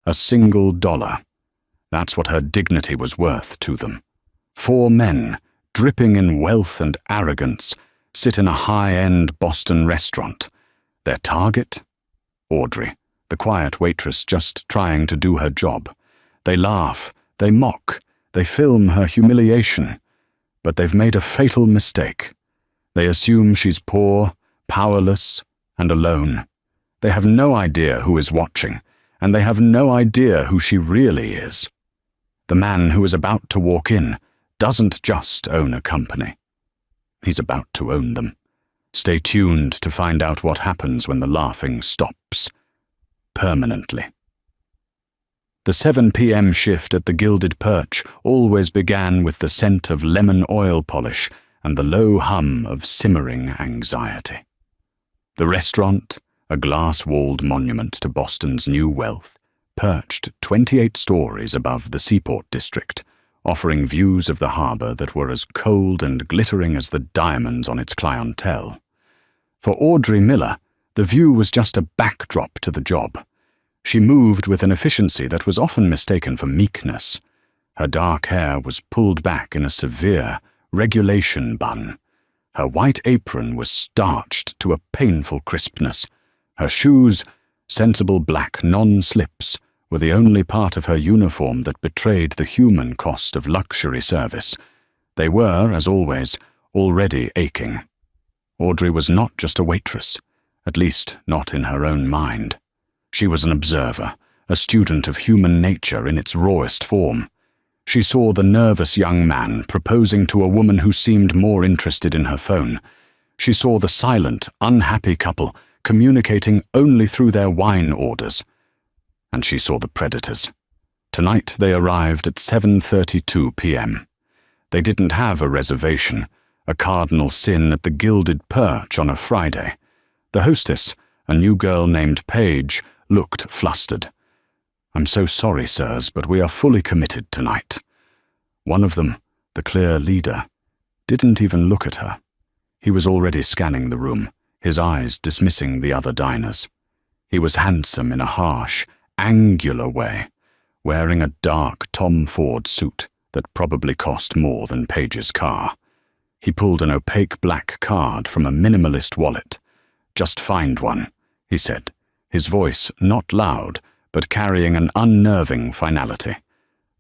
a single dollar. That's what her dignity was worth to them. 4 men, dripping in wealth and arrogance, sit in a high-end Boston restaurant. Their target? Audrey, the quiet waitress just trying to do her job. They laugh, they mock, they film her humiliation. But they've made a fatal mistake. They assume she's poor, powerless, and alone. They have no idea who is watching, and they have no idea who she really is. The man who is about to walk in doesn't just own a company. He's about to own them. Stay tuned to find out what happens when the laughing stops. Permanently. The 7 p.m. shift at the Gilded Perch always began with the scent of lemon oil polish and the low hum of simmering anxiety. The restaurant, a glass-walled monument to Boston's new wealth, perched 28 stories above the Seaport District, offering views of the harbor that were as cold and glittering as the diamonds on its clientele. For Audrey Miller, the view was just a backdrop to the job. She moved with an efficiency that was often mistaken for meekness. Her dark hair was pulled back in a severe regulation bun. Her white apron was starched to a painful crispness. Her shoes, sensible black non-slips, were the only part of her uniform that betrayed the human cost of luxury service. They were, as always, already aching. Audrey was not just a waitress, at least not in her own mind. She was an observer, a student of human nature in its rawest form. She saw the nervous young man proposing to a woman who seemed more interested in her phone. She saw the silent, unhappy couple communicating only through their wine orders. And she saw the predators. Tonight they arrived at 7:32 p.m. They didn't have a reservation, a cardinal sin at the Gilded Perch on a Friday. The hostess, a new girl named Paige, looked flustered. "I'm so sorry, sirs, but we are fully committed tonight." One of them, the clear leader, didn't even look at her. He was already scanning the room, his eyes dismissing the other diners. He was handsome in a harsh, angular way, wearing a dark Tom Ford suit that probably cost more than Paige's car. He pulled an opaque black card from a minimalist wallet. "Just find one," he said, his voice not loud, but carrying an unnerving finality.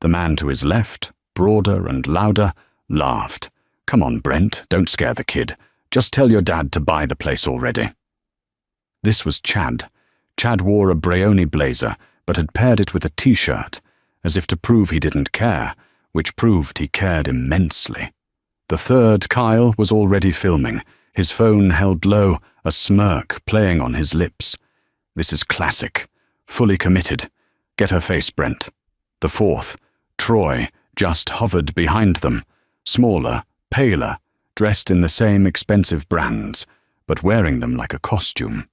The man to his left, broader and louder, laughed. "Come on, Brent, don't scare the kid. Just tell your dad to buy the place already." This was Chad. Chad wore a Brioni blazer, but had paired it with a t-shirt, as if to prove he didn't care, which proved he cared immensely. The third, Kyle, was already filming, his phone held low, a smirk playing on his lips. "This is classic. Fully committed. Get her face, Brent." The fourth, Troy, just hovered behind them, smaller, paler, dressed in the same expensive brands, but wearing them like a costume.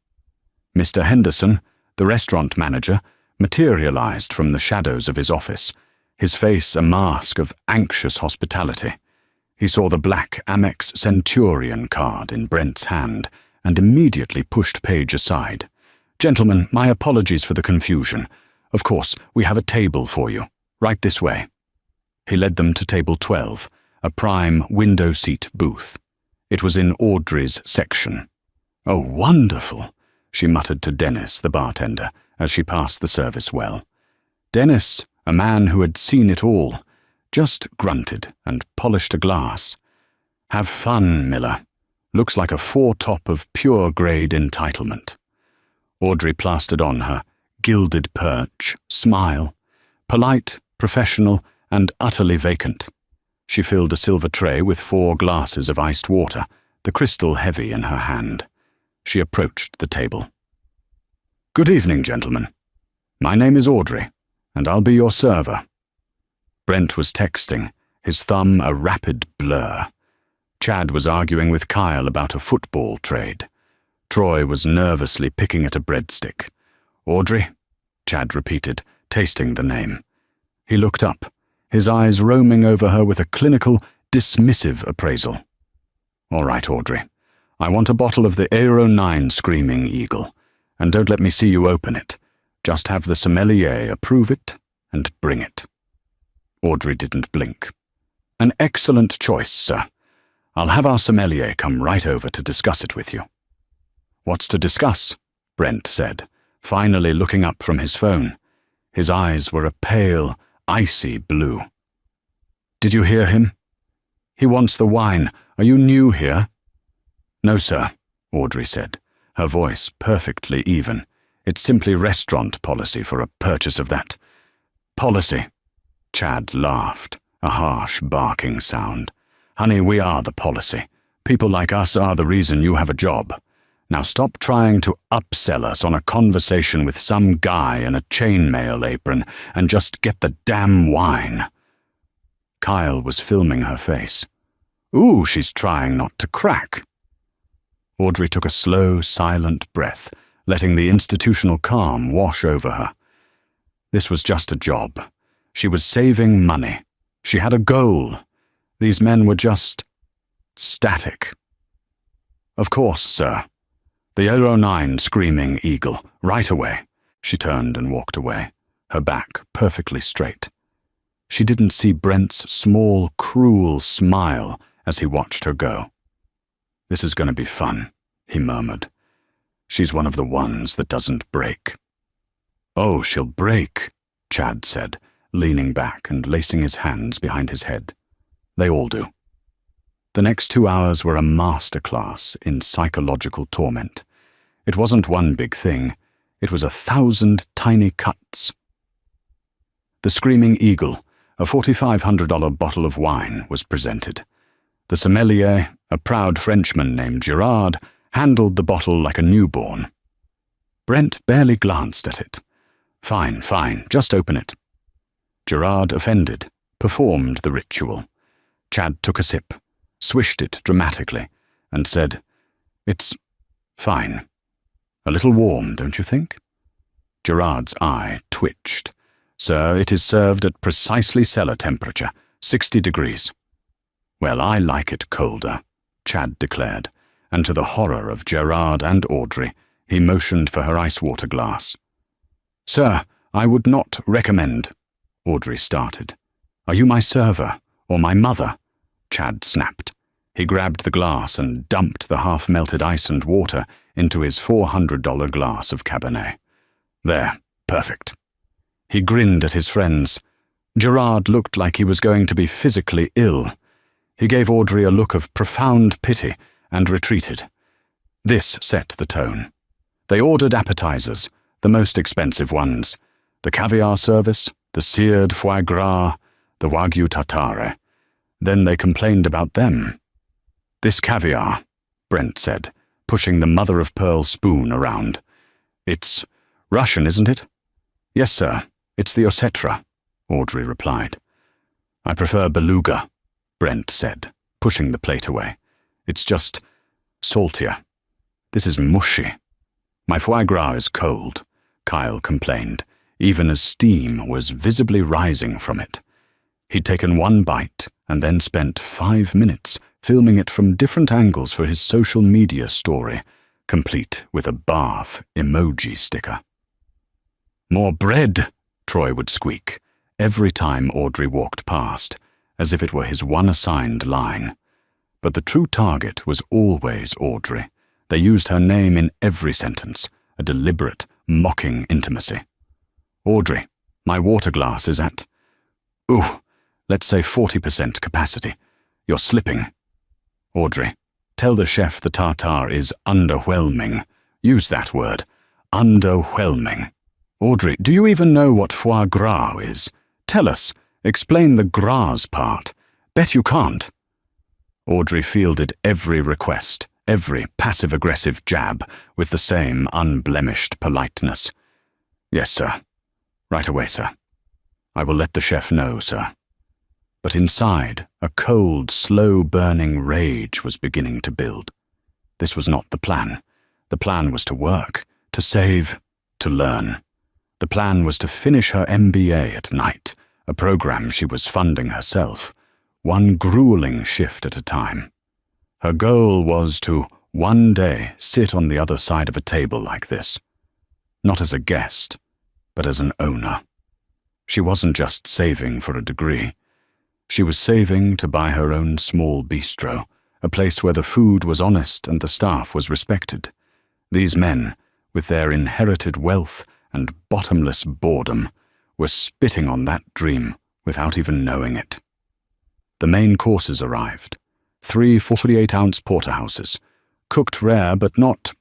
Mr. Henderson, the restaurant manager, materialized from the shadows of his office, his face a mask of anxious hospitality. He saw the black Amex Centurion card in Brent's hand and immediately pushed Paige aside. "Gentlemen, my apologies for the confusion. Of course, we have a table for you. Right this way." He led them to table 12, a prime window seat booth. It was in Audrey's section. "Oh, wonderful," she muttered to Dennis, the bartender, as she passed the service well. Dennis, a man who had seen it all, just grunted and polished a glass. "Have fun, Miller. Looks like a four-top of pure-grade entitlement." Audrey plastered on her Gilded Perch smile, polite, professional, and utterly vacant. She filled a silver tray with 4 glasses of iced water, the crystal heavy in her hand. She approached the table. "Good evening, gentlemen. My name is Audrey, and I'll be your server." Brent was texting, his thumb a rapid blur. Chad was arguing with Kyle about a football trade. Troy was nervously picking at a breadstick. "Audrey?" Chad repeated, tasting the name. He looked up, his eyes roaming over her with a clinical, dismissive appraisal. "All right, Audrey. I want a bottle of the Aero 9 Screaming Eagle, and don't let me see you open it. Just have the sommelier approve it and bring it. Audrey didn't blink. An excellent choice, sir. I'll have our sommelier come right over to discuss it with you. What's to discuss? Brent said, finally looking up from his phone. His eyes were a pale, icy blue. Did you hear him? He wants the wine. Are you new here? No, sir, Audrey said, her voice perfectly even. It's simply restaurant policy for a purchase of that. Policy. Chad laughed, a harsh, barking sound. Honey, we are the policy. People like us are the reason you have a job. Now stop trying to upsell us on a conversation with some guy in a chainmail apron and just get the damn wine. Kyle was filming her face. Ooh, she's trying not to crack. Audrey took a slow, silent breath, letting the institutional calm wash over her. This was just a job. She was saving money. She had a goal. These men were just static. Of course, sir. The 09 Screaming Eagle, right away. She turned and walked away, her back perfectly straight. She didn't see Brent's small, cruel smile as he watched her go. This is going to be fun, he murmured. She's one of the ones that doesn't break. Oh, she'll break, Chad said, leaning back and lacing his hands behind his head. They all do. The next 2 hours were a masterclass in psychological torment. It wasn't one big thing. It was 1,000 tiny cuts. The Screaming Eagle, a $4,500 bottle of wine, was presented. The sommelier, a proud Frenchman named Gerard, handled the bottle like a newborn. Brent barely glanced at it. Fine, just open it. Gerard, offended, performed the ritual. Chad took a sip, swished it dramatically, and said, It's fine. A little warm, don't you think? Gerard's eye twitched. Sir, it is served at precisely cellar temperature, 60 degrees. Well, I like it colder, Chad declared, and to the horror of Gerard and Audrey, he motioned for her ice water glass. Sir, I would not recommend, Audrey started. Are you my server, or my mother? Chad snapped. He grabbed the glass and dumped the half-melted ice and water into his $400 glass of Cabernet. There, perfect. He grinned at his friends. Gerard looked like he was going to be physically ill. He gave Audrey a look of profound pity and retreated. This set the tone. They ordered appetizers, the most expensive ones, the caviar service, the seared foie gras, the wagyu tartare. Then they complained about them. This caviar, Brent said, pushing the mother-of-pearl spoon around. It's Russian, isn't it? Yes, sir. It's the Osetra, Audrey replied. I prefer beluga, Brent said, pushing the plate away. It's just saltier. This is mushy. My foie gras is cold, Kyle complained, even as steam was visibly rising from it. He'd taken one bite and then spent 5 minutes filming it from different angles for his social media story, complete with a barf emoji sticker. More bread, Troy would squeak, every time Audrey walked past, as if it were his one assigned line. But the true target was always Audrey. They used her name in every sentence, a deliberate, mocking intimacy. Audrey, my water glass is at, let's say 40% capacity. You're slipping. Audrey, tell the chef the tartare is underwhelming. Use that word. Underwhelming. Audrey, do you even know what foie gras is? Tell us. Explain the gras part. Bet you can't. Audrey fielded every request, every passive-aggressive jab, with the same unblemished politeness. Yes, sir. Right away, sir. I will let the chef know, sir. But inside, a cold, slow-burning rage was beginning to build. This was not the plan. The plan was to work, to save, to learn. The plan was to finish her MBA at night, a program she was funding herself, one grueling shift at a time. Her goal was to, one day, sit on the other side of a table like this. Not as a guest, but as an owner. She wasn't just saving for a degree. She was saving to buy her own small bistro, a place where the food was honest and the staff was respected. These men, with their inherited wealth and bottomless boredom, were spitting on that dream without even knowing it. The main courses arrived. 3 48-ounce porterhouses, cooked rare but not,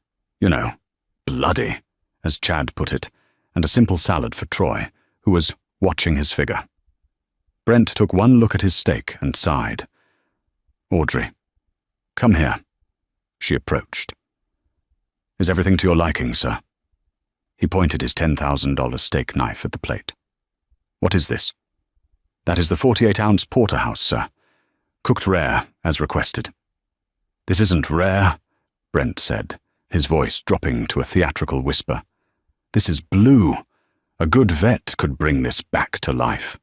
bloody, as Chad put it, and a simple salad for Troy, who was watching his figure. Brent took one look at his steak and sighed. "Audrey, come here." She approached. "Is everything to your liking, sir?" He pointed his $10,000 steak knife at the plate. "What is this?" "That is the 48-ounce porterhouse, sir. Cooked rare, as requested." "This isn't rare," Brent said, his voice dropping to a theatrical whisper. "This is blue. A good vet could bring this back to life."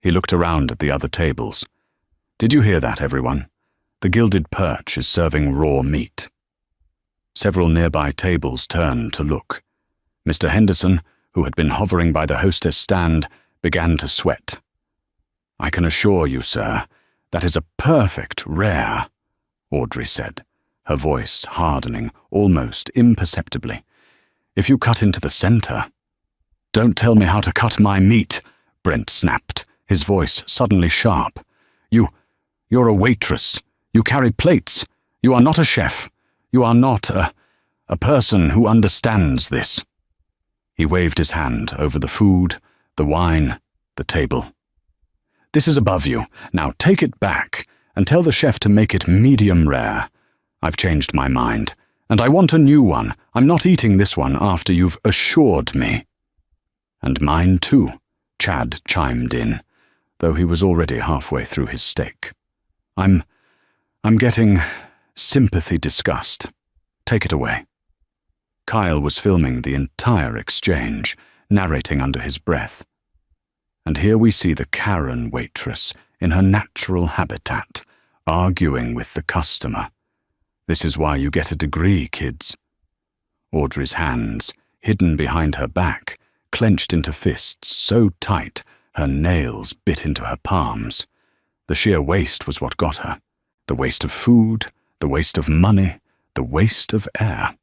He looked around at the other tables. "Did you hear that, everyone? The Gilded Perch is serving raw meat." Several nearby tables turned to look. Mr. Henderson, who had been hovering by the hostess stand, began to sweat. "I can assure you, sir, that is a perfect rare," Audrey said, her voice hardening almost imperceptibly. "If you cut into the center—" "Don't tell me how to cut my meat," Brent snapped, his voice suddenly sharp. You're a waitress. You carry plates. You are not a chef. You are not a person who understands this." He waved his hand over the food, the wine, the table. "This is above you. Now take it back and tell the chef to make it medium rare. I've changed my mind, and I want a new one. I'm not eating this one after you've assured me." "And mine too," Chad chimed in, though he was already halfway through his steak. I'm getting sympathy disgust. Take it away." Kyle was filming the entire exchange, narrating under his breath. And here we see the Karen waitress in her natural habitat, arguing with the customer. This is why you get a degree, kids. Audrey's hands, hidden behind her back, clenched into fists so tight her nails bit into her palms. The sheer waste was what got her. The waste of food, the waste of money, the waste of air.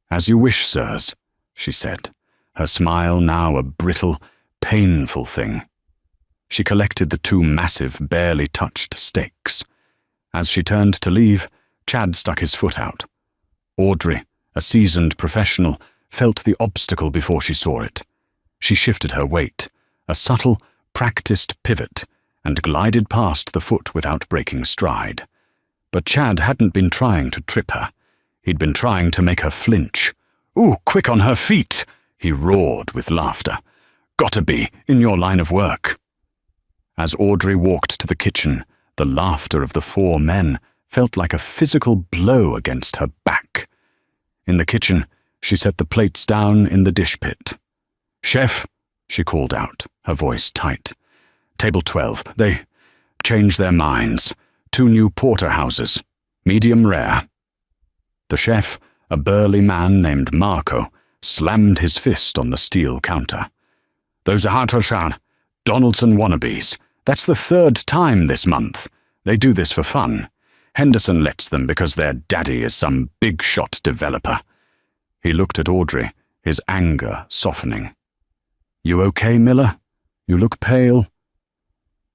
"As you wish, sirs," she said, her smile now a brittle, painful thing. She collected the 2 massive, barely touched steaks. As she turned to leave, Chad stuck his foot out. Audrey, a seasoned professional, felt the obstacle before she saw it. She shifted her weight, a subtle, practiced pivot, and glided past the foot without breaking stride. But Chad hadn't been trying to trip her. He'd been trying to make her flinch. "Ooh, quick on her feet!" he roared with laughter. "Gotta be, in your line of work." As Audrey walked to the kitchen, the laughter of the 4 men felt like a physical blow against her back. In the kitchen, she set the plates down in the dish pit. "Chef," she called out, her voice tight. "Table 12, they changed their minds. 2 new porterhouses, medium rare." The chef, a burly man named Marco, slammed his fist on the steel counter. "Those are Donaldson wannabes. That's the 3rd time this month. They do this for fun. Henderson lets them because their daddy is some big-shot developer." He looked at Audrey, his anger softening. "You okay, Miller? You look pale."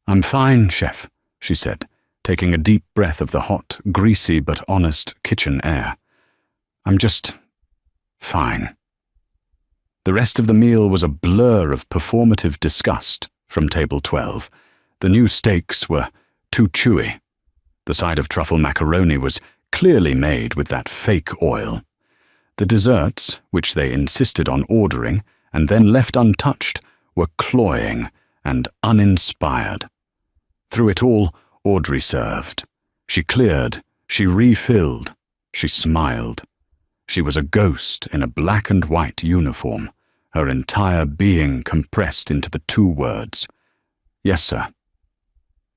"I'm fine, chef," she said, taking a deep breath of the hot, greasy but honest kitchen air. "I'm just fine." The rest of the meal was a blur of performative disgust from table 12. The new steaks were too chewy. The side of truffle macaroni was clearly made with that fake oil. The desserts, which they insisted on ordering and then left untouched, were cloying and uninspired. Through it all, Audrey served. She cleared, she refilled, she smiled. She was a ghost in a black and white uniform, her entire being compressed into the 2 words, "Yes, sir."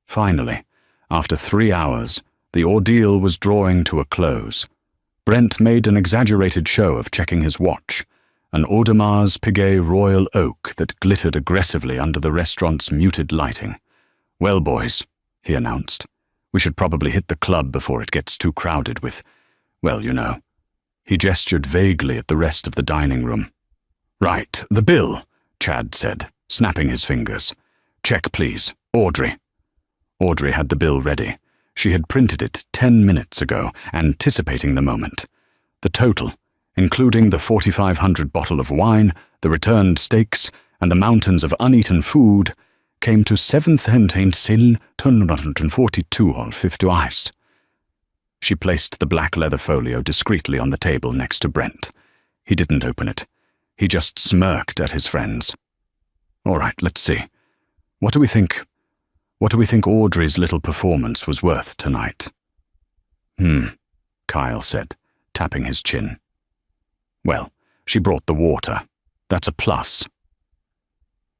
Finally, after 3 hours, the ordeal was drawing to a close. Brent made an exaggerated show of checking his watch, an Audemars Piguet Royal Oak that glittered aggressively under the restaurant's muted lighting. "Well, boys," he announced, "we should probably hit the club before it gets too crowded with, well, you know." He gestured vaguely at the rest of the dining room. "Right, the bill," Chad said, snapping his fingers. "Check, please. Audrey." Audrey had the bill ready. She had printed it 10 minutes ago, anticipating the moment. The total, including the 4,500 bottle of wine, the returned steaks, and the mountains of uneaten food, came to 7,242,50 She placed the black leather folio discreetly on the table next to Brent. He didn't open it. He just smirked at his friends. "All right, let's see. What do we think Audrey's little performance was worth tonight?" Kyle said, tapping his chin. "Well, she brought the water. That's a plus."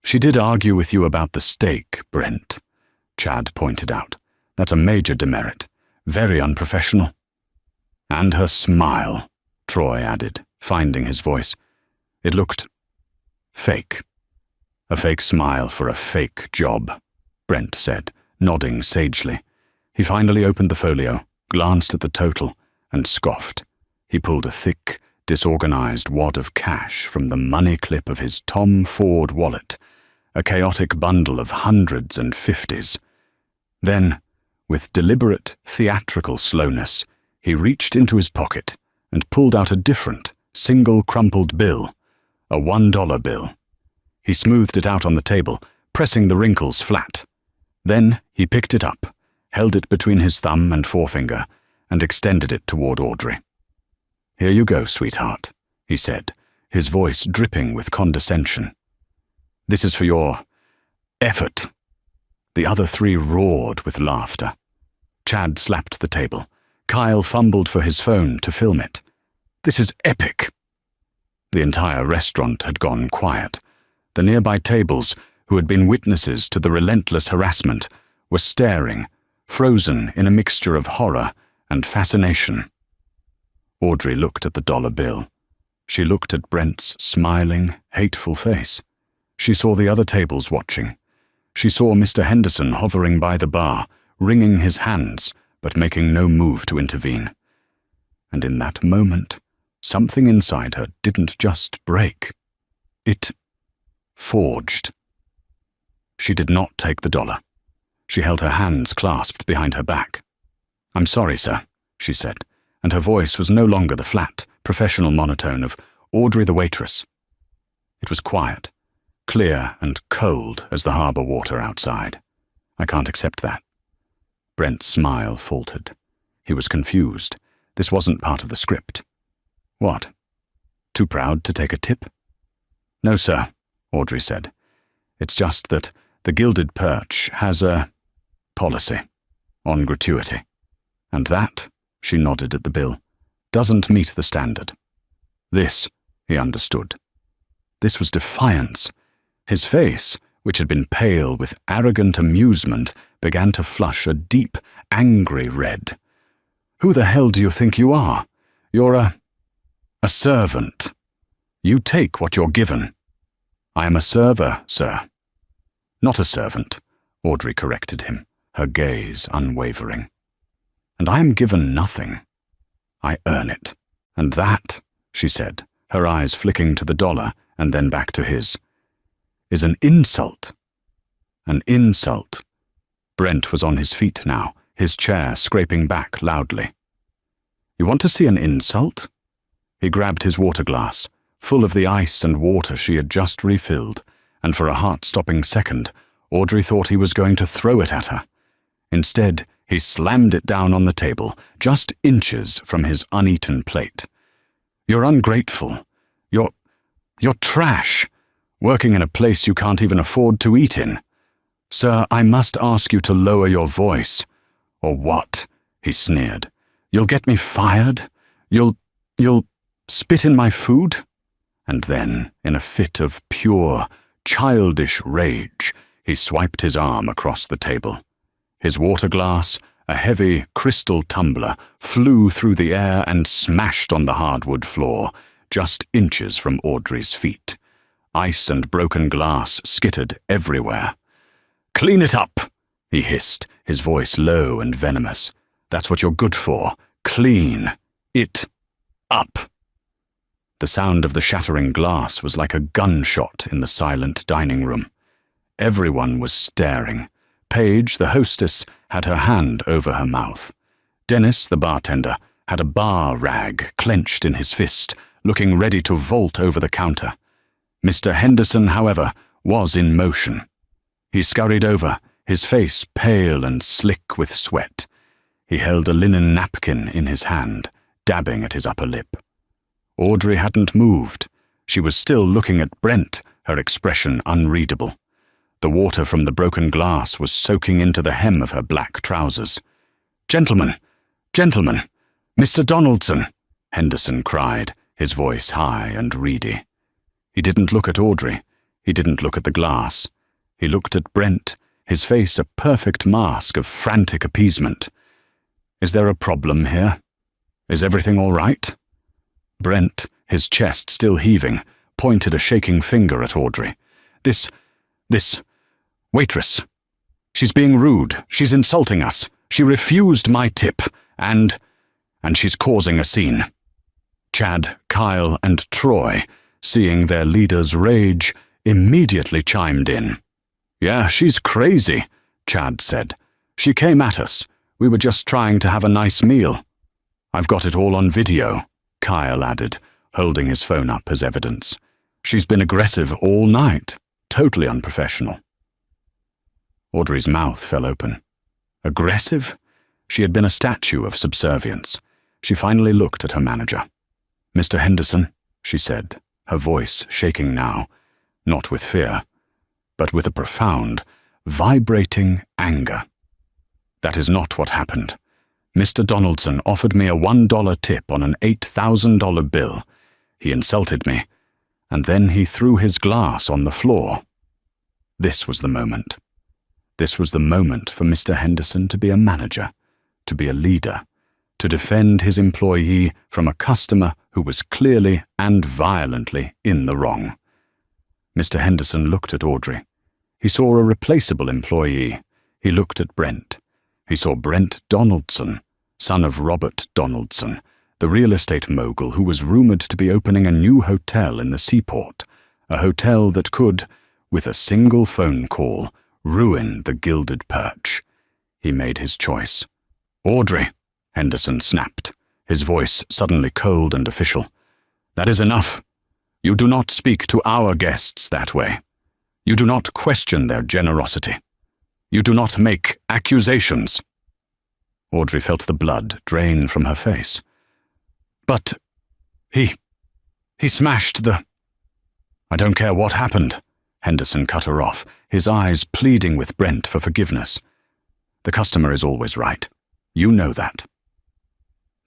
"She did argue with you about the steak, Brent," Chad pointed out. "That's a major demerit. Very unprofessional." "And her smile," Troy added, finding his voice. "It looked fake." "A fake smile for a fake job," Brent said, nodding sagely. He finally opened the folio, glanced at the total, and scoffed. He pulled a thick, disorganized wad of cash from the money clip of his Tom Ford wallet, a chaotic bundle of hundreds and fifties. Then, with deliberate, theatrical slowness, he reached into his pocket and pulled out a different, single crumpled bill, a $1 bill. He smoothed it out on the table, pressing the wrinkles flat. Then he picked it up, held it between his thumb and forefinger, and extended it toward Audrey. "Here you go, sweetheart," he said, his voice dripping with condescension. "This is for your effort." The other three roared with laughter. Chad slapped the table. Kyle fumbled for his phone to film it. "This is epic." The entire restaurant had gone quiet. The nearby tables, who had been witnesses to the relentless harassment, were staring, frozen in a mixture of horror and fascination. Audrey looked at the dollar bill. She looked at Brent's smiling, hateful face. She saw the other tables watching. She saw Mr. Henderson hovering by the bar, wringing his hands, but making no move to intervene. And in that moment, something inside her didn't just break. It forged. She did not take the dollar. She held her hands clasped behind her back. "I'm sorry, sir," she said, and her voice was no longer the flat, professional monotone of Audrey the waitress. It was quiet, clear and cold as the harbor water outside. "I can't accept that." Brent's smile faltered. He was confused. This wasn't part of the script. "What? Too proud to take a tip?" "No, sir," Audrey said. "It's just that the Gilded Perch has a policy on gratuity. And that," she nodded at the bill, "doesn't meet the standard." This, he understood. This was defiance. His face, which had been pale with arrogant amusement, began to flush a deep, angry red. "Who the hell do you think you are? You're a servant. You take what you're given." "I am a server, sir." "Not a servant," Audrey corrected him, her gaze unwavering. "And I am given nothing. I earn it. And that," she said, her eyes flicking to the dollar and then back to his, "is an insult." An insult. Brent was on his feet now, his chair scraping back loudly. "You want to see an insult?" He grabbed his water glass, full of the ice and water she had just refilled, and for a heart-stopping second, Audrey thought he was going to throw it at her. Instead, he slammed it down on the table, just inches from his uneaten plate. "You're ungrateful. You're trash, working in a place you can't even afford to eat in. Sir, I must ask you to lower your voice." "Or what?" he sneered. "You'll get me fired? You'll spit in my food?" And then, in a fit of pure, childish rage, he swiped his arm across the table. His water glass, a heavy crystal tumbler, flew through the air and smashed on the hardwood floor, just inches from Audrey's feet. Ice and broken glass skittered everywhere. "Clean it up," he hissed, his voice low and venomous. "That's what you're good for. Clean it up." The sound of the shattering glass was like a gunshot in the silent dining room. Everyone was staring. Paige, the hostess, had her hand over her mouth. Dennis, the bartender, had a bar rag clenched in his fist, looking ready to vault over the counter. Mr. Henderson, however, was in motion. He scurried over, his face pale and slick with sweat. He held a linen napkin in his hand, dabbing at his upper lip. Audrey hadn't moved. She was still looking at Brent, her expression unreadable. The water from the broken glass was soaking into the hem of her black trousers. "Gentlemen! Gentlemen! Mr. Donaldson!" Henderson cried, his voice high and reedy. He didn't look at Audrey. He didn't look at the glass. He looked at Brent, his face a perfect mask of frantic appeasement. "Is there a problem here? Is everything all right?" Brent, his chest still heaving, pointed a shaking finger at Audrey. This waitress. She's being rude. She's insulting us. She refused my tip, and she's causing a scene." Chad, Kyle, and Troy, seeing their leader's rage, immediately chimed in. "Yeah, she's crazy," Chad said. "She came at us. We were just trying to have a nice meal." "I've got it all on video," Kyle added, holding his phone up as evidence. "She's been aggressive all night. Totally unprofessional." Audrey's mouth fell open. Aggressive? She had been a statue of subservience. She finally looked at her manager. "Mr. Henderson," she said, her voice shaking now, not with fear, but with a profound, vibrating anger. "That is not what happened. Mr. Donaldson offered me a $1 tip on an $8,000 bill. He insulted me, and then he threw his glass on the floor." This was the moment. This was the moment for Mr. Henderson to be a manager, to be a leader, to defend his employee from a customer who was clearly and violently in the wrong. Mr. Henderson looked at Audrey. He saw a replaceable employee. He looked at Brent. He saw Brent Donaldson, son of Robert Donaldson, the real estate mogul who was rumored to be opening a new hotel in the seaport, a hotel that could, with a single phone call, ruin the Gilded Perch. He made his choice. "Audrey," Henderson snapped, his voice suddenly cold and official. "That is enough. You do not speak to our guests that way. You do not question their generosity. You do not make accusations." Audrey felt the blood drain from her face. "But he smashed the—" "I don't care what happened," Henderson cut her off, his eyes pleading with Brent for forgiveness. "The customer is always right. You know that.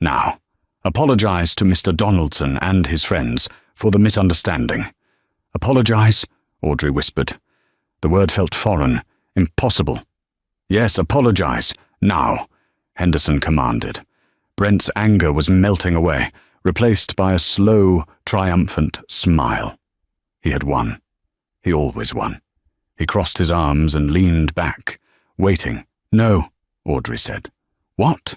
Now, apologize to Mr. Donaldson and his friends for the misunderstanding." "Apologize?" Audrey whispered. The word felt foreign, impossible. "Yes, apologize. Now," Henderson commanded. Brent's anger was melting away, replaced by a slow, triumphant smile. He had won. He always won. He crossed his arms and leaned back, waiting. "No," Audrey said. "What?"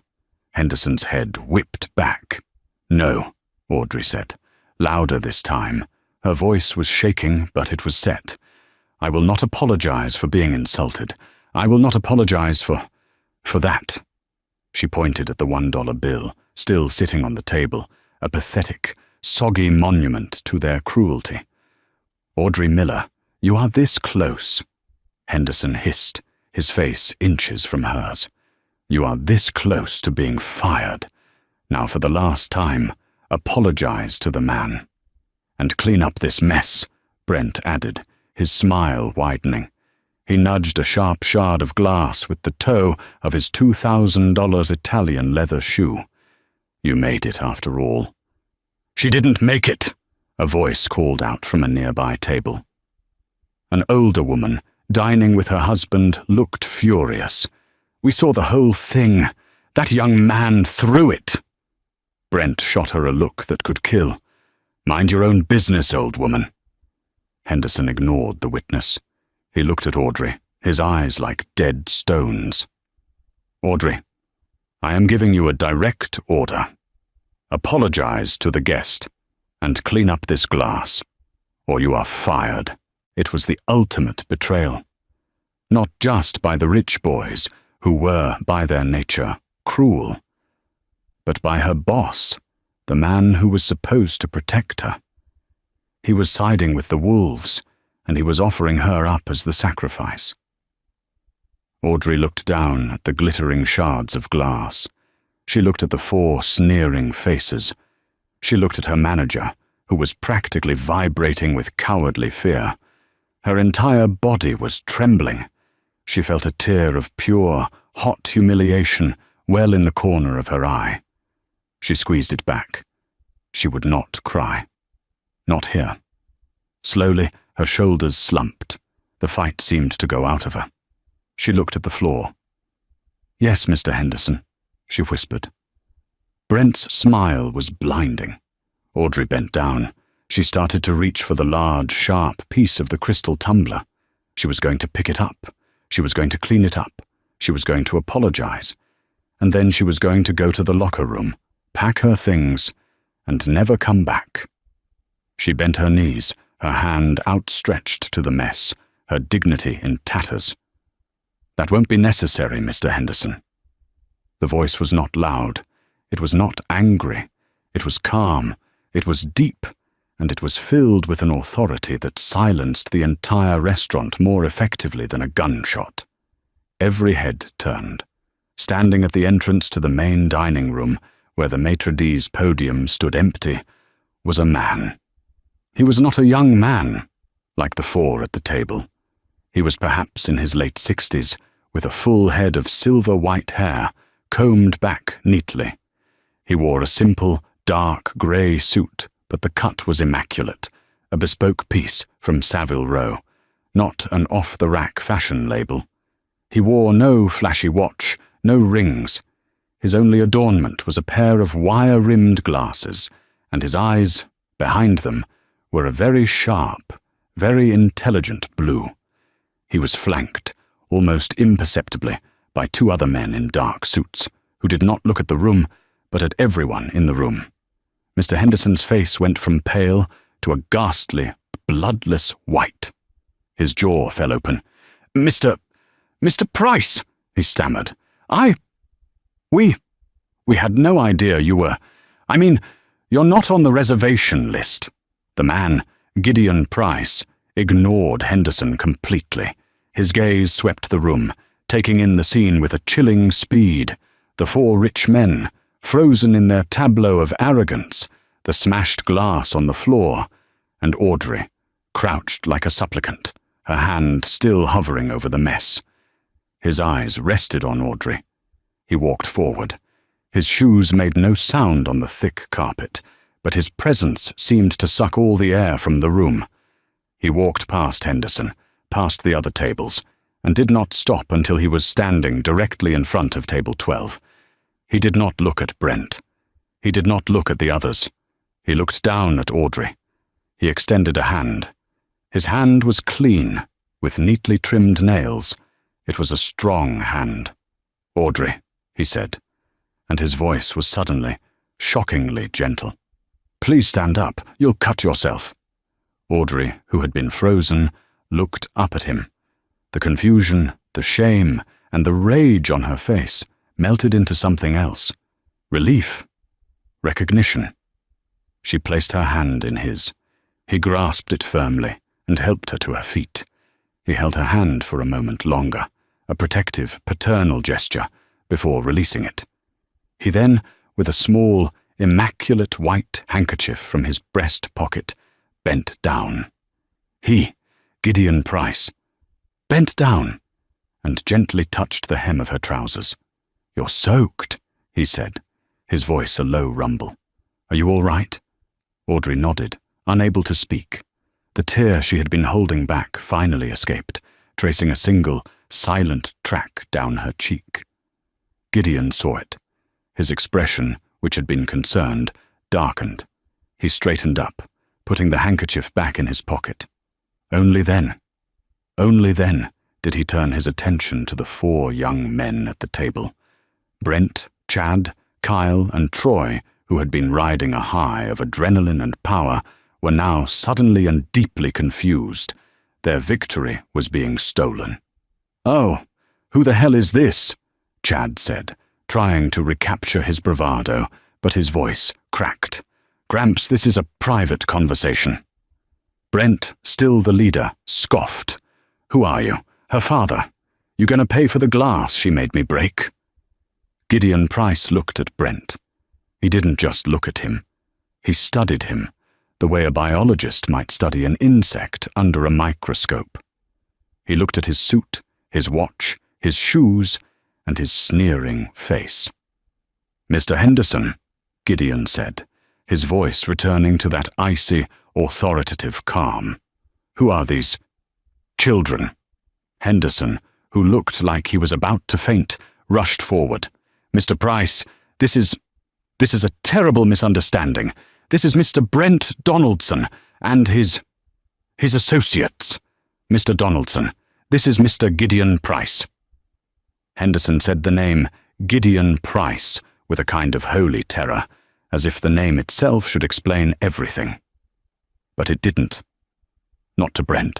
Henderson's head whipped back. "No," Audrey said, louder this time. Her voice was shaking, but it was set. "I will not apologize for being insulted. I will not apologize for that." She pointed at the $1 bill, still sitting on the table, a pathetic, soggy monument to their cruelty. "Audrey Miller, you are this close," Henderson hissed, his face inches from hers. "You are this close to being fired. Now for the last time, apologize to the man. And clean up this mess," Brent added, his smile widening. He nudged a sharp shard of glass with the toe of his $2,000 Italian leather shoe. "You made it, after all." "She didn't make it," a voice called out from a nearby table. An older woman, dining with her husband, looked furious. "We saw the whole thing. That young man threw it." Brent shot her a look that could kill. Mind your own business, old woman." Henderson ignored the witness. He looked at Audrey, his eyes like dead stones. "Audrey, I am giving you a direct order. Apologize to the guest and clean up this glass, or you are fired." It was the ultimate betrayal. Not just by the rich boys, who were, by their nature, cruel, but by her boss, the man who was supposed to protect her. He was siding with the wolves, and he was offering her up as the sacrifice. Audrey looked down at the glittering shards of glass. She looked at the 4 sneering faces. She looked at her manager, who was practically vibrating with cowardly fear. Her entire body was trembling. She felt a tear of pure, hot humiliation well in the corner of her eye. She squeezed it back. She would not cry. Not here. Slowly, her shoulders slumped. The fight seemed to go out of her. She looked at the floor. "Yes, Mr. Henderson," she whispered. Brent's smile was blinding. Audrey bent down. She started to reach for the large, sharp piece of the crystal tumbler. She was going to pick it up. She was going to clean it up. She was going to apologize. And then she was going to go to the locker room, pack her things, and never come back. She bent her knees, her hand outstretched to the mess, her dignity in tatters. "That won't be necessary, Mr. Henderson." The voice was not loud. It was not angry. It was calm. It was deep. And it was filled with an authority that silenced the entire restaurant more effectively than a gunshot. Every head turned. Standing at the entrance to the main dining room, where the maitre d's podium stood empty, was a man. He was not a young man, like the 4 at the table. He was perhaps in his late 60s, with a full head of silver-white hair, combed back neatly. He wore a simple, dark grey suit, but the cut was immaculate, a bespoke piece from Savile Row, not an off-the-rack fashion label. He wore no flashy watch, no rings. His only adornment was a pair of wire-rimmed glasses, and his eyes, behind them, were a very sharp, very intelligent blue. He was flanked, almost imperceptibly, by 2 other men in dark suits, who did not look at the room, but at everyone in the room. Mr. Henderson's face went from pale to a ghastly, bloodless white. His jaw fell open. Mr. Price," he stammered. We had no idea you were. I mean, you're not on the reservation list." The man, Gideon Price, ignored Henderson completely. His gaze swept the room, taking in the scene with a chilling speed. The 4 rich men, frozen in their tableau of arrogance, the smashed glass on the floor, and Audrey, crouched like a supplicant, her hand still hovering over the mess. His eyes rested on Audrey. He walked forward. His shoes made no sound on the thick carpet, but his presence seemed to suck all the air from the room. He walked past Henderson, past the other tables, and did not stop until he was standing directly in front of table 12. He did not look at Brent. He did not look at the others. He looked down at Audrey. He extended a hand. His hand was clean, with neatly trimmed nails. It was a strong hand. "Audrey," he said, and his voice was suddenly, shockingly gentle. "Please stand up. You'll cut yourself." Audrey, who had been frozen, looked up at him. The confusion, the shame, and the rage on her face melted into something else. Relief. Recognition. She placed her hand in his. He grasped it firmly and helped her to her feet. He held her hand for a moment longer, a protective, paternal gesture, before releasing it. He then, with a small, immaculate white handkerchief from his breast pocket, bent down. He, Gideon Price, bent down and gently touched the hem of her trousers. "You're soaked," he said, his voice a low rumble. "Are you all right?" Audrey nodded, unable to speak. The tear she had been holding back finally escaped, tracing a single, silent track down her cheek. Gideon saw it. His expression, which had been concerned, darkened. He straightened up, putting the handkerchief back in his pocket. Only then did he turn his attention to the 4 young men at the table. Brent, Chad, Kyle, and Troy, who had been riding a high of adrenaline and power, were now suddenly and deeply confused. Their victory was being stolen. "Oh, who the hell is this?" Chad said, trying to recapture his bravado, but his voice cracked. "Gramps, this is a private conversation." Brent, still the leader, scoffed. "Who are you? Her father? You gonna pay for the glass she made me break?" Gideon Price looked at Brent. He didn't just look at him. He studied him, the way a biologist might study an insect under a microscope. He looked at his suit, his watch, his shoes, and his sneering face. "Mr. Henderson," Gideon said, his voice returning to that icy, authoritative calm. "Who are these children?" Henderson, who looked like he was about to faint, rushed forward. "Mr. Price, this is a terrible misunderstanding. This is Mr. Brent Donaldson and his associates. Mr. Donaldson, this is Mr. Gideon Price." Henderson said the name Gideon Price with a kind of holy terror, as if the name itself should explain everything. But it didn't. Not to Brent.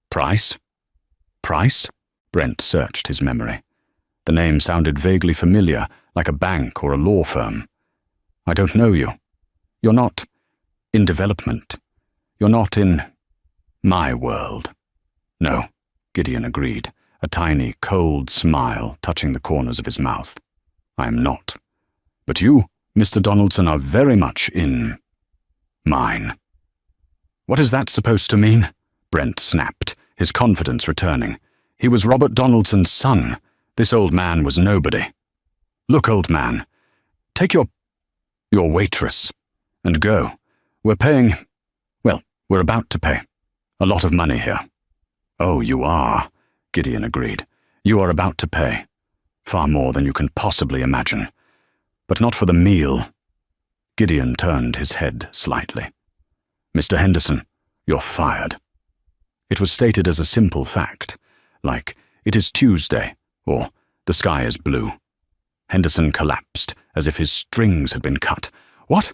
"Price? Price?" Brent searched his memory. The name sounded vaguely familiar, like a bank or a law firm. "I don't know you. You're not in development. You're not in my world." "No," Gideon agreed, a tiny, cold smile touching the corners of his mouth. "I am not. But you, Mr. Donaldson, are very much in mine." "What is that supposed to mean?" Brent snapped, his confidence returning. He was Robert Donaldson's son. This old man was nobody. "Look, old man, take your waitress and go. We're paying, well, we're about to pay a lot of money here." "Oh, you are," Gideon agreed. "You are about to pay. Far more than you can possibly imagine. But not for the meal." Gideon turned his head slightly. "Mr. Henderson, you're fired." It was stated as a simple fact, like, "It is Tuesday," or "The sky is blue." Henderson collapsed, as if his strings had been cut. "What?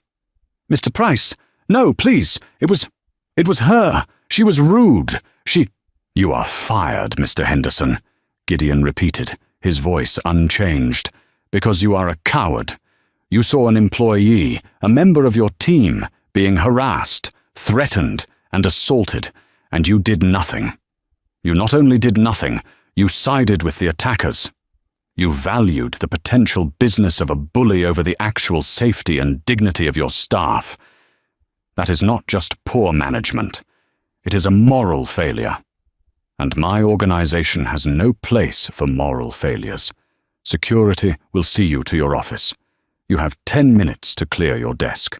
Mr. Price? No, please. It was her. She was rude. She—" "You are fired, Mr. Henderson," Gideon repeated, his voice unchanged, "because you are a coward. You saw an employee, a member of your team, being harassed, threatened, and assaulted, and you did nothing. You not only did nothing, you sided with the attackers. You valued the potential business of a bully over the actual safety and dignity of your staff. That is not just poor management. It is a moral failure. And my organization has no place for moral failures. Security will see you to your office. You have 10 minutes to clear your desk."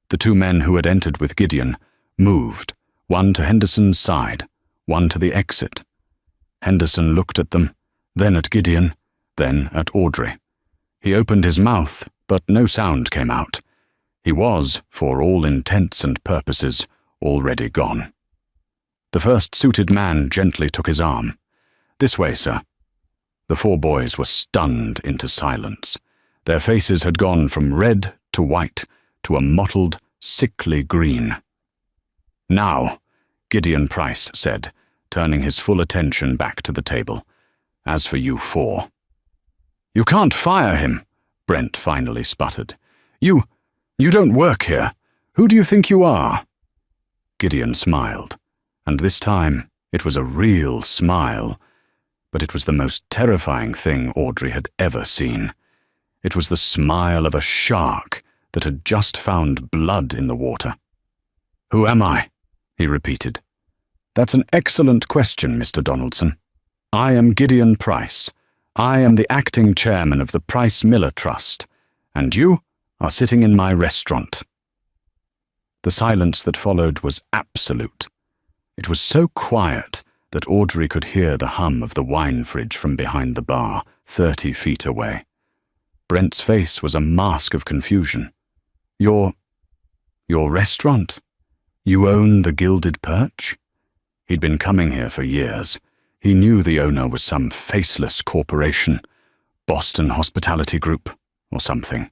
The 2 men who had entered with Gideon moved, one to Henderson's side, one to the exit. Henderson looked at them, then at Gideon, then at Audrey. He opened his mouth, but no sound came out. He was, for all intents and purposes, already gone. The first suited man gently took his arm. "This way, sir." The 4 boys were stunned into silence. Their faces had gone from red to white to a mottled, sickly green. "Now," Gideon Price said, turning his full attention back to the table. "As for you 4. "You can't fire him," Brent finally sputtered. You don't work here. Who do you think you are?" Gideon smiled, and this time it was a real smile, but it was the most terrifying thing Audrey had ever seen. It was the smile of a shark that had just found blood in the water. "Who am I?" he repeated. "That's an excellent question, Mr. Donaldson. I am Gideon Price. I am the acting chairman of the Price Miller Trust, and you are sitting in my restaurant." The silence that followed was absolute. It was so quiet that Audrey could hear the hum of the wine fridge from behind the bar, 30 feet away. Brent's face was a mask of confusion. Your restaurant?" You own the Gilded Perch? He'd been coming here for years. He knew the owner was some faceless corporation, Boston Hospitality Group, or something.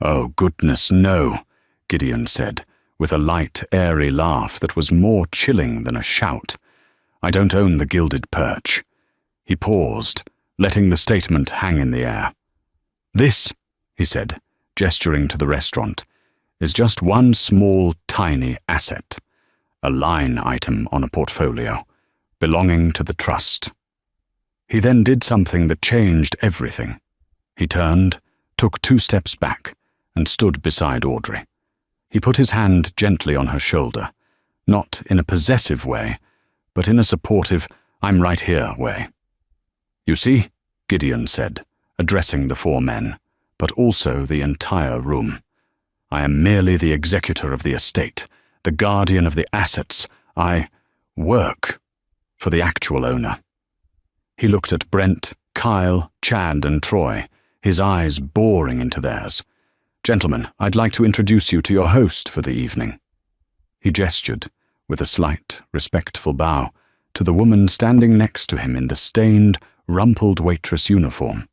Oh, goodness, no, Gideon said, with a light, airy laugh that was more chilling than a shout. I don't own the Gilded Perch. He paused, letting the statement hang in the air. This, he said, gesturing to the restaurant, is just one small, tiny asset, a line item on a portfolio, belonging to the trust. He then did something that changed everything. He turned, took 2 steps back, and stood beside Audrey. He put his hand gently on her shoulder, not in a possessive way, but in a supportive, I'm right here way. You see, Gideon said, addressing the 4 men, but also the entire room. I am merely the executor of the estate, the guardian of the assets. I work for the actual owner. He looked at Brent, Kyle, Chad, and Troy, his eyes boring into theirs. Gentlemen, I'd like to introduce you to your host for the evening. He gestured, with a slight, respectful bow, to the woman standing next to him in the stained, rumpled waitress uniform.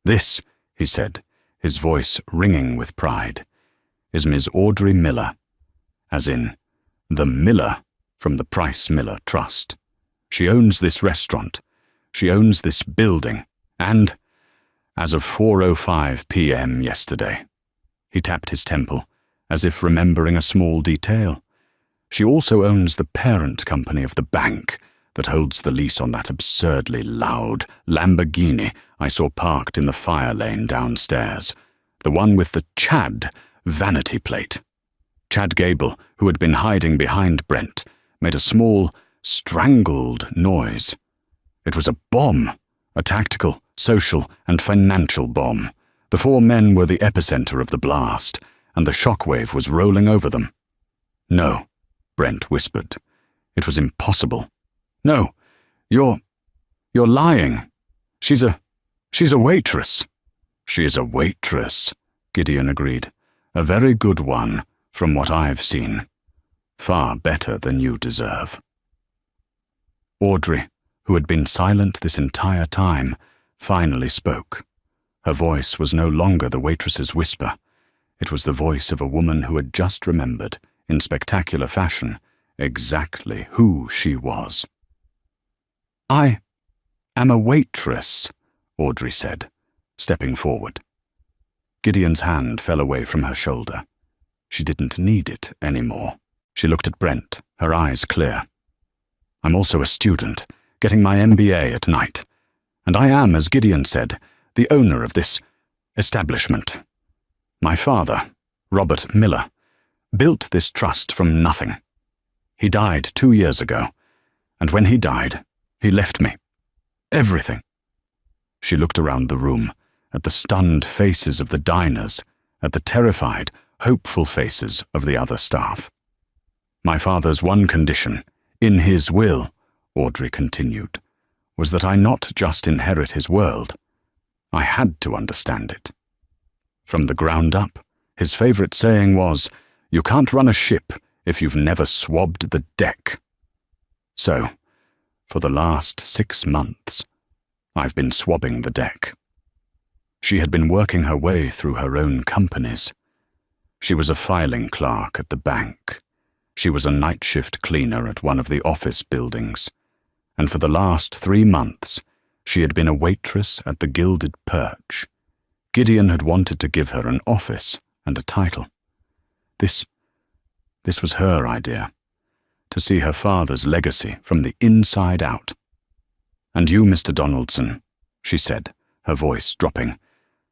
This, he said, his voice ringing with pride, is Miss Audrey Miller, as in, the Miller from the Price Miller Trust. She owns this restaurant, she owns this building, and, as of 4:05 p.m. yesterday, he tapped his temple, as if remembering a small detail. She also owns the parent company of the bank that holds the lease on that absurdly loud Lamborghini I saw parked in the fire lane downstairs, the one with the Chad vanity plate. Chad Gable, who had been hiding behind Brent, made a small, strangled noise. It was a bomb, a tactical, social, and financial bomb. The 4 men were the epicenter of the blast, and the shockwave was rolling over them. No, Brent whispered. It was impossible. No, you're lying. She's a waitress. She is a waitress, Gideon agreed. A very good one, from what I've seen. Far better than you deserve. Audrey, who had been silent this entire time, finally spoke. Her voice was no longer the waitress's whisper. It was the voice of a woman who had just remembered, in spectacular fashion, exactly who she was. I am a waitress, Audrey said, stepping forward. Gideon's hand fell away from her shoulder. She didn't need it anymore. She looked at Brent, her eyes clear. I'm also a student, getting my MBA at night. And I am, as Gideon said, the owner of this establishment. My father, Robert Miller, built this trust from nothing. He died 2 years ago, and when he died, he left me everything. She looked around the room, at the stunned faces of the diners, at the terrified, hopeful faces of the other staff. My father's one condition, in his will, Audrey continued, was that I not just inherit his world. I had to understand it. From the ground up, his favorite saying was, you can't run a ship if you've never swabbed the deck. So, for the last 6 months, I've been swabbing the deck. She had been working her way through her own companies. She was a filing clerk at the bank. She was a night shift cleaner at one of the office buildings. And for the last 3 months, she had been a waitress at the Gilded Perch. Gideon had wanted to give her an office and a title. This was her idea, to see her father's legacy from the inside out. And you, Mr. Donaldson, she said, her voice dropping,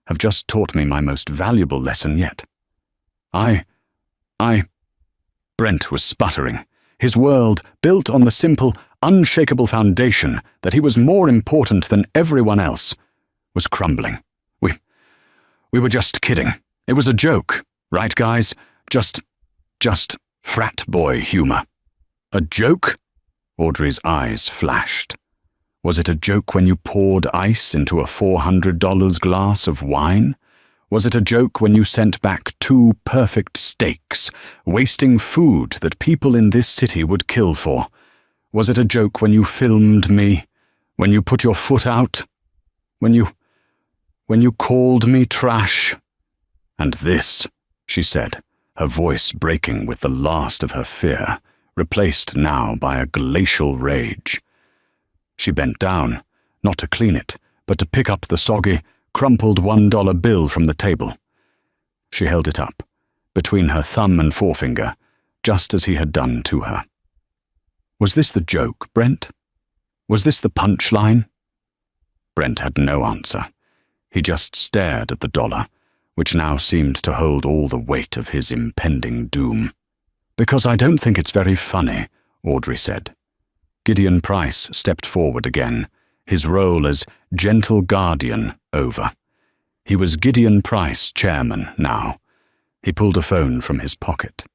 have just taught me my most valuable lesson yet. Brent was sputtering, his world built on the simple, unshakable foundation that he was more important than everyone else, was crumbling. We were just kidding. It was a joke, right, guys? Just frat boy humor. A joke? Audrey's eyes flashed. Was it a joke when you poured ice into a $400 glass of wine? Was it a joke when you sent back 2 perfect steaks, wasting food that people in this city would kill for? Was it a joke when you filmed me? When you put your foot out? When you called me trash? And this, she said, her voice breaking with the last of her fear, replaced now by a glacial rage. She bent down, not to clean it, but to pick up the soggy, crumpled $1 bill from the table. She held it up, between her thumb and forefinger, just as he had done to her. Was this the joke, Brent? Was this the punchline? Brent had no answer. He just stared at the dollar, which now seemed to hold all the weight of his impending doom. "Because I don't think it's very funny," Audrey said. Gideon Price stepped forward again, his role as gentle guardian over. He was Gideon Price, chairman, now. He pulled a phone from his pocket.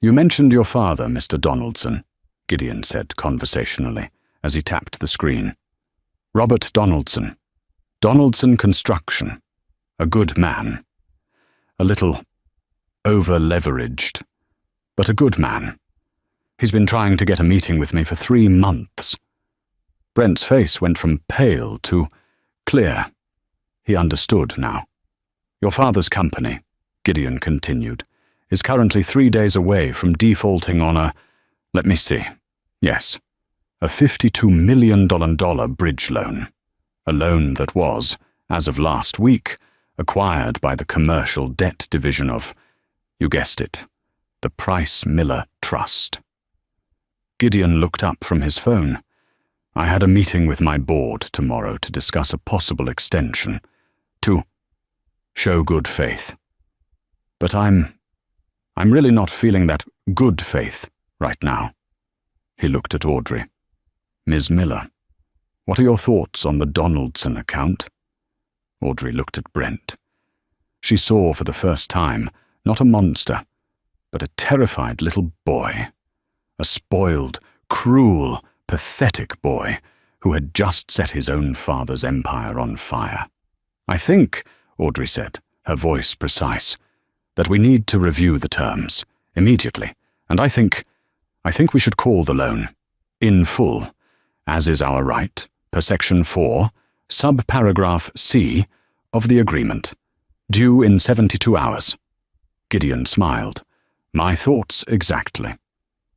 "You mentioned your father, Mr. Donaldson," Gideon said conversationally, as he tapped the screen. "Robert Donaldson. Donaldson Construction. A good man. A little over-leveraged, but a good man. He's been trying to get a meeting with me for 3 months. Brent's face went from pale to clear. He understood now. "Your father's company," Gideon continued, "is currently 3 days away from defaulting on let me see. Yes, a $52 million bridge loan. A loan that was, as of last week, acquired by the commercial debt division of, you guessed it, the Price Miller Trust." Gideon looked up from his phone. "I had a meeting with my board tomorrow to discuss a possible extension, to show good faith. But I'm really not feeling that good faith right now." He looked at Audrey. "Ms. Miller, what are your thoughts on the Donaldson account?" Audrey looked at Brent. She saw for the first time not a monster, but a terrified little boy. A spoiled, cruel, pathetic boy who had just set his own father's empire on fire. "I think," Audrey said, her voice precise, "that we need to review the terms, immediately, and I think we should call the loan, in full, as is our right, per Section 4, subparagraph C of the agreement, due in 72 hours. Gideon smiled. "My thoughts exactly."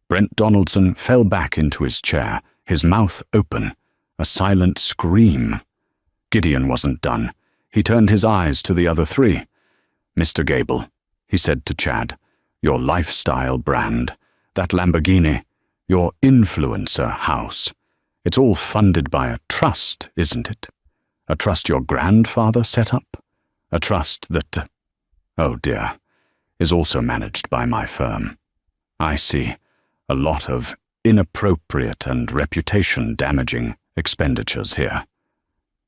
Brent Donaldson fell back into his chair, his mouth open, a silent scream. Gideon wasn't done. He turned his eyes to the other 3. "Mr. Gable," he said to Chad, "your lifestyle brand, that Lamborghini, your influencer house, it's all funded by a trust, isn't it? A trust your grandfather set up? A trust that, oh dear, is also managed by my firm. I see a lot of inappropriate and reputation-damaging expenditures here.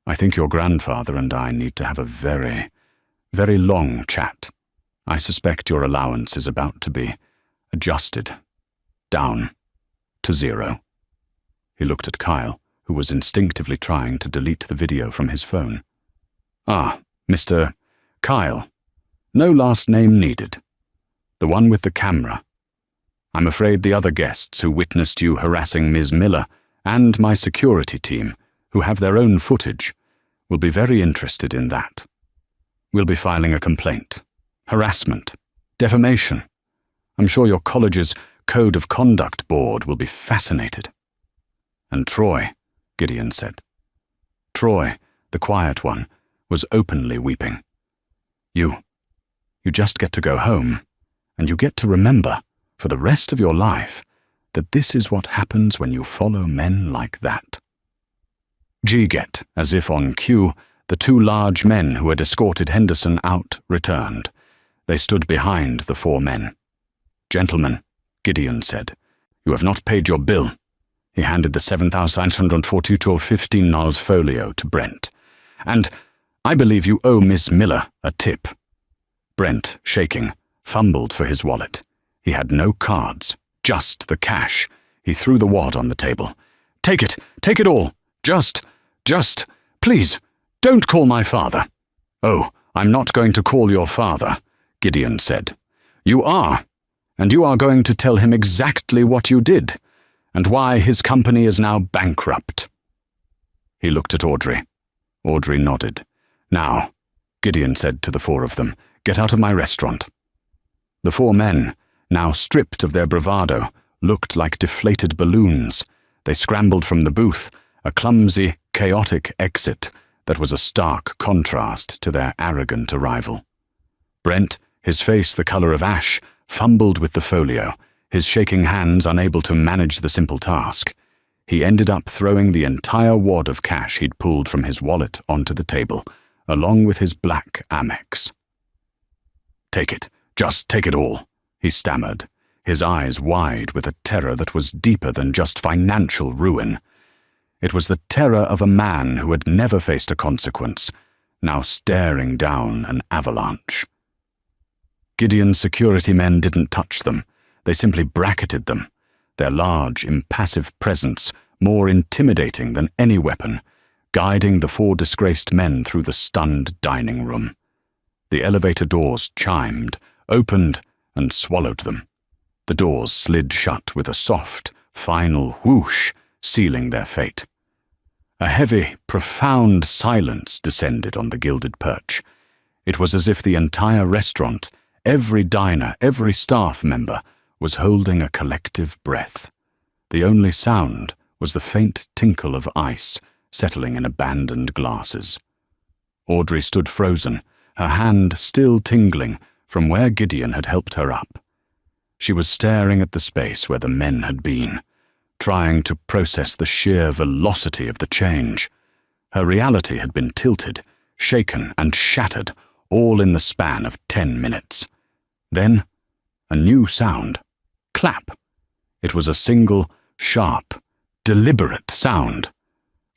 I think your grandfather and I need to have a very, very long chat. I suspect your allowance is about to be adjusted, down to 0. He looked at Kyle, who was instinctively trying to delete the video from his phone. "Ah, Mr. Kyle. No last name needed. The one with the camera. I'm afraid the other guests who witnessed you harassing Ms. Miller and my security team, who have their own footage, will be very interested in that. We'll be filing a complaint. Harassment. Defamation. I'm sure your college's Code of Conduct Board will be fascinated." "And Troy," Gideon said. Troy, the quiet one, was openly weeping. You just get to go home, and you get to remember, for the rest of your life, that this is what happens when you follow men like that." G-Get, as if on cue, the 2 large men who had escorted Henderson out returned. They stood behind the 4 men. "Gentlemen," Gideon said, "you have not paid your bill." He handed the $7,142.15 folio to Brent. "And I believe you owe Miss Miller a tip." Brent, shaking, fumbled for his wallet. He had no cards, just the cash. He threw the wad on the table. Take it all. Just, please, don't call my father." "Oh, "I'm not going to call your father," Gideon said. "You are, and you are going to tell him exactly what you did, and why his company is now bankrupt." He looked at Audrey. Audrey nodded. "Now," Gideon said to the four of them, "get out of my restaurant." The four men, now stripped of their bravado, looked like deflated balloons. They scrambled from the booth, a clumsy, chaotic exit that was a stark contrast to their arrogant arrival. Brent, his face the color of ash, fumbled with the folio, his shaking hands unable to manage the simple task. He ended up throwing the entire wad of cash he'd pulled from his wallet onto the table, along with his black Amex. "Take it. Just take it all," he stammered, his eyes wide with a terror that was deeper than just financial ruin. It was the terror of a man who had never faced a consequence, now staring down an avalanche. Gideon's security men didn't touch them. They simply bracketed them, their large, impassive presence more intimidating than any weapon, guiding the four disgraced men through the stunned dining room. The elevator doors chimed, opened, and swallowed them. The doors slid shut with a soft, final whoosh, sealing their fate. A heavy, profound silence descended on the gilded perch. It was as if the entire restaurant, every diner, every staff member, was holding a collective breath. The only sound was the faint tinkle of ice settling in abandoned glasses. Audrey stood frozen, her hand still tingling from where Gideon had helped her up. She was staring at the space where the men had been, trying to process the sheer velocity of the change. Her reality had been tilted, shaken, and shattered, all in the span of 10 minutes. Then, a new sound. Clap. It was a single, sharp, deliberate sound.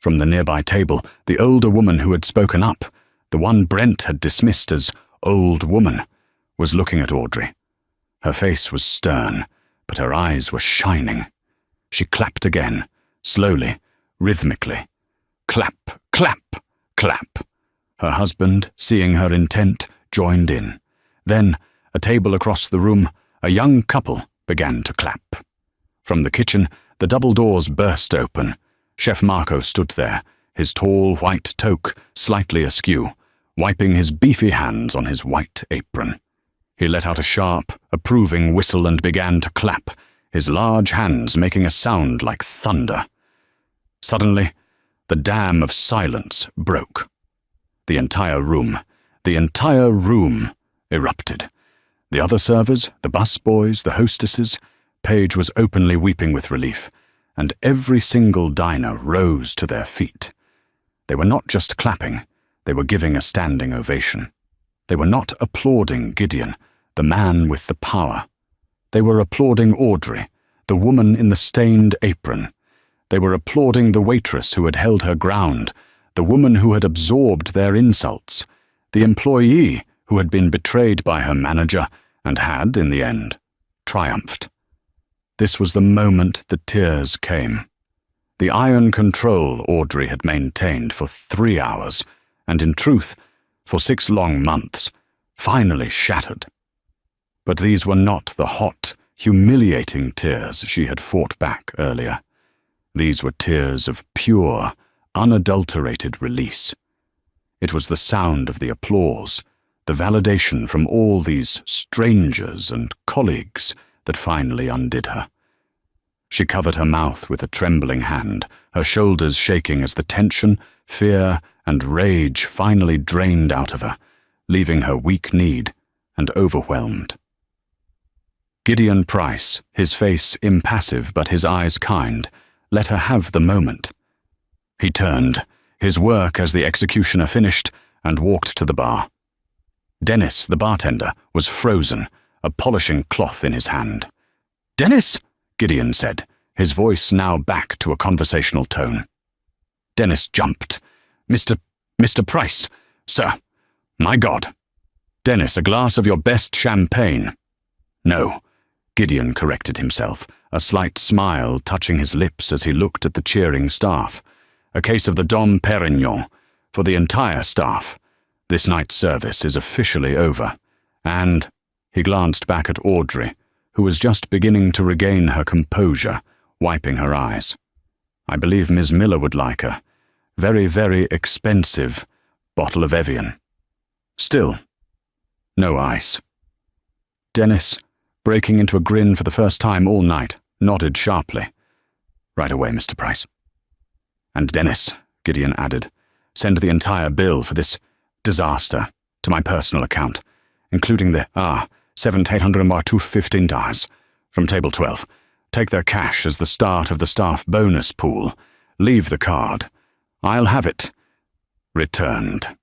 From the nearby table, the older woman who had spoken up, the one Brent had dismissed as old woman, was looking at Audrey. Her face was stern, but her eyes were shining. She clapped again, slowly, rhythmically. Clap, clap, clap. Her husband, seeing her intent, joined in. Then, a table across the room, a young couple began to clap. From the kitchen, the double doors burst open. Chef Marco stood there, his tall white toque slightly askew, wiping his beefy hands on his white apron. He let out a sharp, approving whistle and began to clap, his large hands making a sound like thunder. Suddenly, the dam of silence broke. The entire room erupted. The other servers, the busboys, the hostesses, Paige was openly weeping with relief, and every single diner rose to their feet. They were not just clapping, they were giving a standing ovation. They were not applauding Gideon, the man with the power. They were applauding Audrey, the woman in the stained apron. They were applauding the waitress who had held her ground, the woman who had absorbed their insults, the employee who had been betrayed by her manager and had, in the end, triumphed. This was the moment the tears came. The iron control Audrey had maintained for 3 hours, and in truth, for 6 long months, finally shattered. But these were not the hot, humiliating tears she had fought back earlier. These were tears of pure, unadulterated release. It was the sound of the applause, the validation from all these strangers and colleagues that finally undid her. She covered her mouth with a trembling hand, her shoulders shaking as the tension, fear, and rage finally drained out of her, leaving her weak-kneed and overwhelmed. Gideon Price, his face impassive but his eyes kind, let her have the moment. He turned, his work as the executioner finished, and walked to the bar. Dennis, the bartender, was frozen, a polishing cloth in his hand. "Dennis!" Gideon said, his voice now back to a conversational tone. Dennis jumped. Mr. Price, sir. My God. Dennis, a glass of your best champagne." "No," Gideon corrected himself, a slight smile touching his lips as he looked at the cheering staff. "A case of the Dom Perignon, for the entire staff. This night's service is officially over, and he glanced back at Audrey, who was just beginning to regain her composure, wiping her eyes. I believe Miss Miller would like a very, very expensive bottle of Evian. Still, no ice. Dennis, breaking into a grin for the first time all night, nodded sharply. Right away, Mr. Price. And Dennis, Gideon added, send the entire bill for this disaster to my personal account, including the, $7,815 from table 12. Take their cash as the start of the staff bonus pool. Leave the card. I'll have it returned.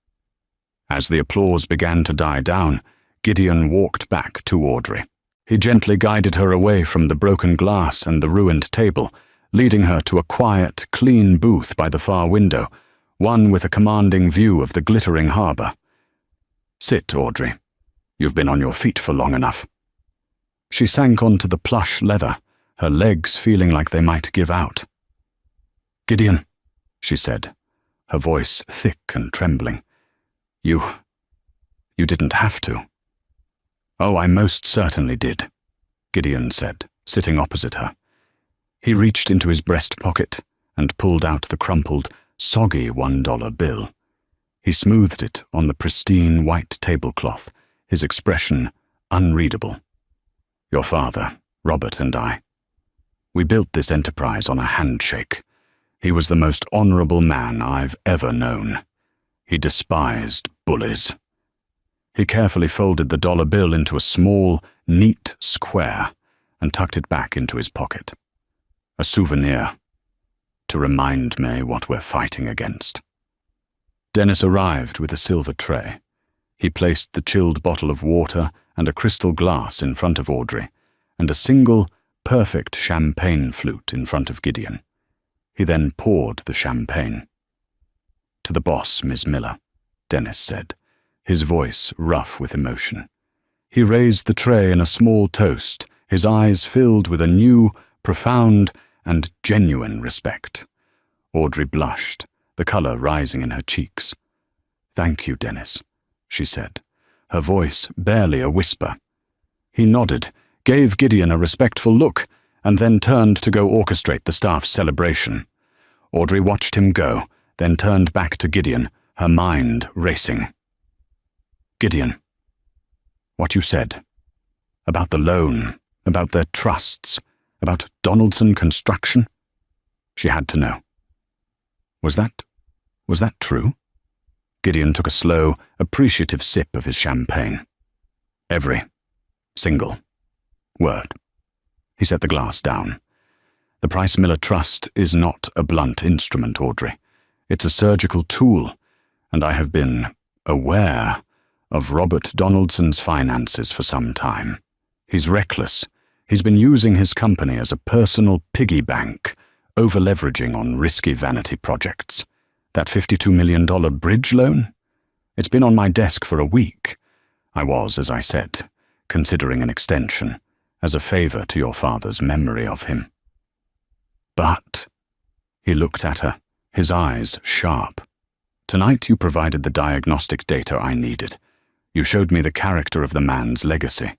As the applause began to die down, Gideon walked back to Audrey. He gently guided her away from the broken glass and the ruined table, leading her to a quiet, clean booth by the far window, one with a commanding view of the glittering harbour. Sit, Audrey. You've been on your feet for long enough. She sank onto the plush leather, her legs feeling like they might give out. Gideon, she said, her voice thick and trembling. You didn't have to. Oh, I most certainly did, Gideon said, sitting opposite her. He reached into his breast pocket and pulled out the crumpled, soggy $1 bill. He smoothed it on the pristine white tablecloth, his expression unreadable. Your father, Robert, and I. We built this enterprise on a handshake. He was the most honorable man I've ever known. He despised bullies. He carefully folded the dollar bill into a small, neat square and tucked it back into his pocket. A souvenir, to remind me what we're fighting against. Dennis arrived with a silver tray. He placed the chilled bottle of water and a crystal glass in front of Audrey, and a single, perfect champagne flute in front of Gideon. He then poured the champagne. To the boss, Miss Miller, Dennis said, his voice rough with emotion. He raised the tray in a small toast, his eyes filled with a new, profound, and genuine respect. Audrey blushed, the colour rising in her cheeks. Thank you, Dennis, she said, her voice barely a whisper. He nodded, gave Gideon a respectful look, and then turned to go orchestrate the staff's celebration. Audrey watched him go, then turned back to Gideon, her mind racing. Gideon, what you said, about the loan, about their trusts, about Donaldson Construction? She had to know. Was that true? Gideon took a slow, appreciative sip of his champagne. Every single word. He set the glass down. The Price Miller Trust is not a blunt instrument, Audrey. It's a surgical tool, and I have been aware of Robert Donaldson's finances for some time. He's reckless. He's been using his company as a personal piggy bank, over-leveraging on risky vanity projects. That $52 million bridge loan? It's been on my desk for a week. I was, as I said, considering an extension, as a favor to your father's memory of him. But, he looked at her, his eyes sharp. Tonight you provided the diagnostic data I needed. You showed me the character of the man's legacy.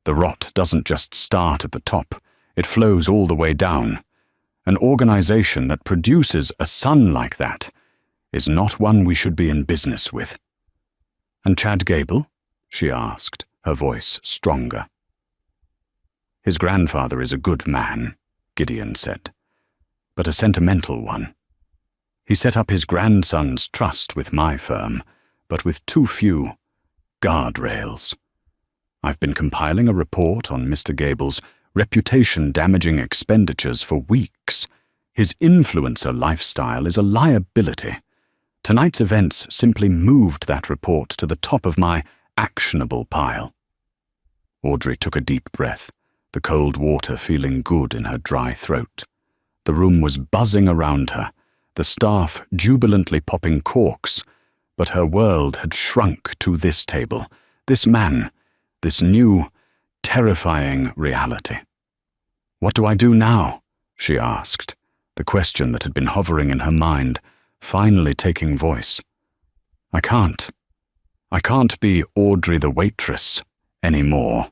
The rot doesn't just start at the top, it flows all the way down. An organization that produces a son like that is not one we should be in business with. And Chad Gable? She asked, her voice stronger. His grandfather is a good man, Gideon said, but a sentimental one. He set up his grandson's trust with my firm, but with too few guardrails. I've been compiling a report on Mr. Gable's reputation-damaging expenditures for weeks. His influencer lifestyle is a liability. Tonight's events simply moved that report to the top of my actionable pile. Audrey took a deep breath, the cold water feeling good in her dry throat. The room was buzzing around her, the staff jubilantly popping corks, but her world had shrunk to this table, this man, this new, terrifying reality. What do I do now? She asked, the question that had been hovering in her mind, finally taking voice. I can't. I can't be Audrey the waitress anymore.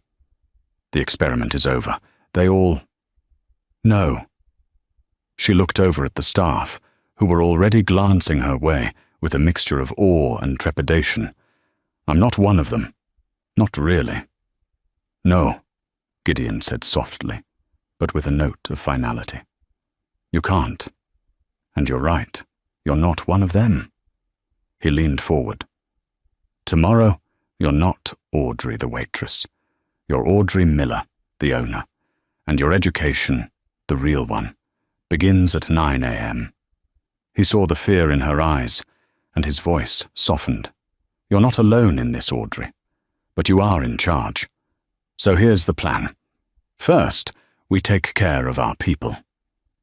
The experiment is over. They all... No. She looked over at the staff, who were already glancing her way with a mixture of awe and trepidation. I'm not one of them. Not really. No, Gideon said softly, but with a note of finality. You can't. And you're right. You're not one of them. He leaned forward. Tomorrow, you're not Audrey the waitress. You're Audrey Miller, the owner. And your education, the real one, begins at 9 a.m. He saw the fear in her eyes, and his voice softened. You're not alone in this, Audrey, but you are in charge. So here's the plan. First, we take care of our people.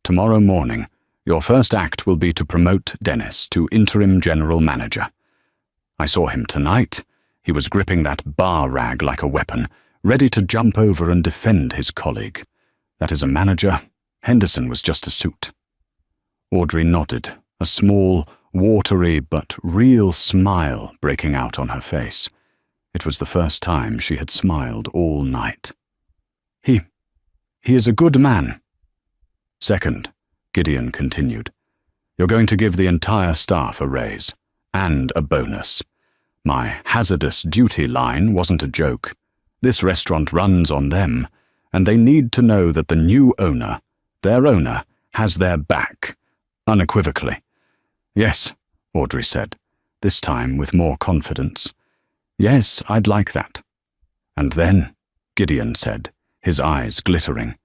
Tomorrow morning, your first act will be to promote Dennis to interim general manager. I saw him tonight. He was gripping that bar rag like a weapon, ready to jump over and defend his colleague. That is a manager. Henderson was just a suit. Audrey nodded, a small, watery but real smile breaking out on her face. It was the first time she had smiled all night. He is a good man. Second, Gideon continued, you're going to give the entire staff a raise, and a bonus. My hazardous duty line wasn't a joke. This restaurant runs on them, and they need to know that the new owner, their owner, has their back, unequivocally. Yes, Audrey said, this time with more confidence. Yes, I'd like that. And then, Gideon said, his eyes glittering,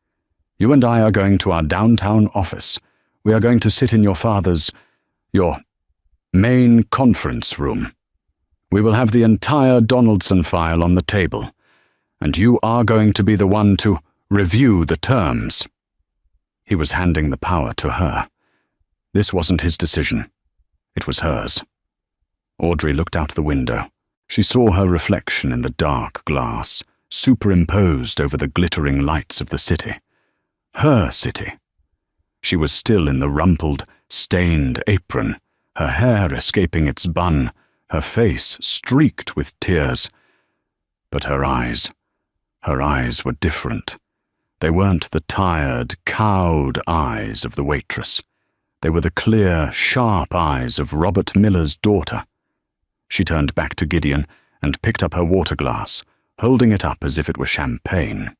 you and I are going to our downtown office. We are going to sit in your main conference room. We will have the entire Donaldson file on the table, and you are going to be the one to review the terms. He was handing the power to her. This wasn't his decision. It was hers. Audrey looked out the window. She saw her reflection in the dark glass, superimposed over the glittering lights of the city. Her city. She was still in the rumpled, stained apron, her hair escaping its bun, her face streaked with tears. But her eyes were different. They weren't the tired, cowed eyes of the waitress. They were the clear, sharp eyes of Robert Miller's daughter. She turned back to Gideon and picked up her water glass, holding it up as if it were champagne.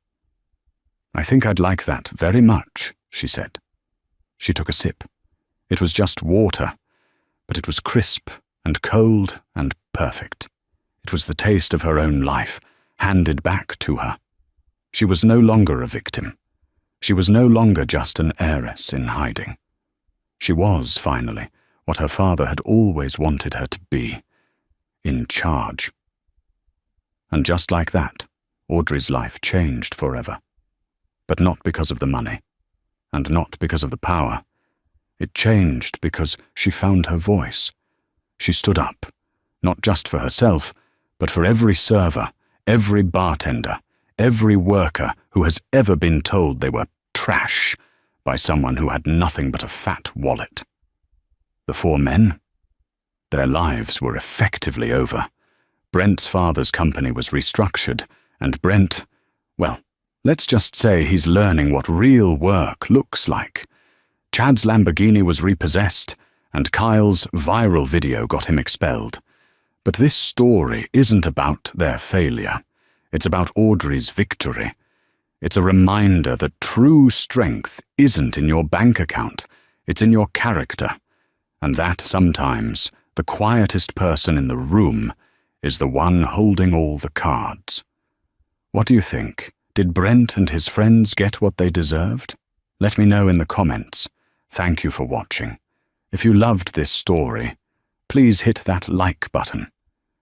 I think I'd like that very much, she said. She took a sip. It was just water, but it was crisp and cold and perfect. It was the taste of her own life, handed back to her. She was no longer a victim. She was no longer just an heiress in hiding. She was, finally, what her father had always wanted her to be, in charge. And just like that, Audrey's life changed forever. But not because of the money, and not because of the power. It changed because she found her voice. She stood up, not just for herself, but for every server, every bartender, every worker who has ever been told they were trash by someone who had nothing but a fat wallet. The four men? Their lives were effectively over. Brent's father's company was restructured, and Brent, well, let's just say he's learning what real work looks like. Chad's Lamborghini was repossessed, and Kyle's viral video got him expelled. But this story isn't about their failure. It's about Audrey's victory. It's a reminder that true strength isn't in your bank account, it's in your character, and that sometimes the quietest person in the room is the one holding all the cards. What do you think? Did Brent and his friends get what they deserved? Let me know in the comments. Thank you for watching. If you loved this story, please hit that like button,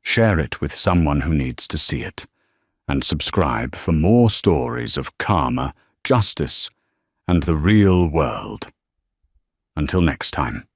share it with someone who needs to see it, and subscribe for more stories of karma, justice, and the real world. Until next time.